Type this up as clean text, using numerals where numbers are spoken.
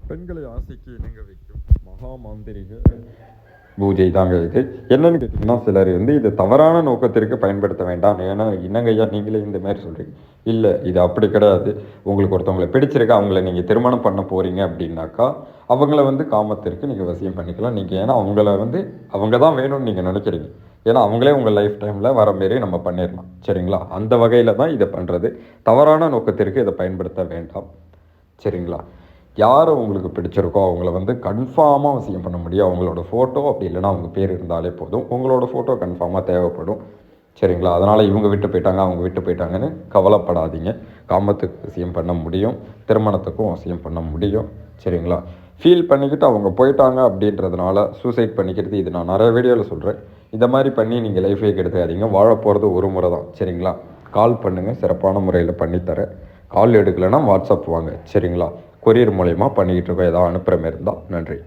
பெண்களை ஆசைக்கு இணங்க வைக்கும் மகா மாந்திரிக பூஜை தாங்க இது. என்னன்னு கேட்டிங்கன்னா, சிலர் இது தவறான நோக்கத்திற்கு பயன்படுத்த வேண்டாம். ஏன்னா என்னங்கய்யா நீங்களே இந்த மாதிரி சொல்கிறீங்க. இல்லை, இது அப்படி கிடையாது. உங்களுக்கு ஒருத்தவங்களை பிடிச்சிருக்கு, அவங்கள நீங்கள் திருமணம் பண்ண போகிறீங்க அப்படின்னாக்கா, அவங்கள காமத்திற்கு நீங்கள் வசியம் பண்ணிக்கலாம். நீங்கள் ஏன்னா அவங்க தான் வேணும்னு நீங்கள் நினைக்கிறீங்க. ஏன்னா அவங்களே உங்கள் லைஃப் டைமில் வர மாரி நம்ம பண்ணிடலாம். சரிங்களா? அந்த வகையில் தான் இதை பண்ணுறது. தவறான நோக்கத்திற்கு இதை பயன்படுத்த வேண்டாம். சரிங்களா? யாரை உங்களுக்கு பிடிச்சிருக்கோ அவங்கள கன்ஃபார்மாக வசியம் பண்ண முடியும். அவங்களோட ஃபோட்டோ அப்படி இல்லைன்னா அவங்க பேர் இருந்தாலே போதும். உங்களோட ஃபோட்டோ கன்ஃபார்மாக தேவைப்படும். சரிங்களா? அதனால் இவங்க விட்டு போயிட்டாங்க அவங்க விட்டு போயிட்டாங்கன்னு கவலைப்படாதீங்க. காமத்துக்கு வசியம் பண்ண முடியும், திருமணத்துக்கும் வசியம் பண்ண முடியும். சரிங்களா? ஃபீல் பண்ணிக்கிட்டு அவங்க போயிட்டாங்க அப்படின்றதுனால சூசைட் பண்ணிக்கிறது, இது நான் நிறைய வீடியோவில் சொல்கிறேன். இந்த மாதிரி பண்ணி நீங்கள் லைஃபே கெடுத்துக்காதீங்க. வாழ போகிறது ஒரு முறை தான். சரிங்களா? கால் பண்ணுங்கள், சிறப்பான முறையில் பண்ணித்தரேன். கால் எடுக்கலைன்னா வாட்ஸ்அப் வாங்க. சரிங்களா? கொரியர் மூலயமா பண்ணிக்கிட்டு இருக்கோம். ஏதாவது அனுப்புகிற மாரி இருந்தால். நன்றி.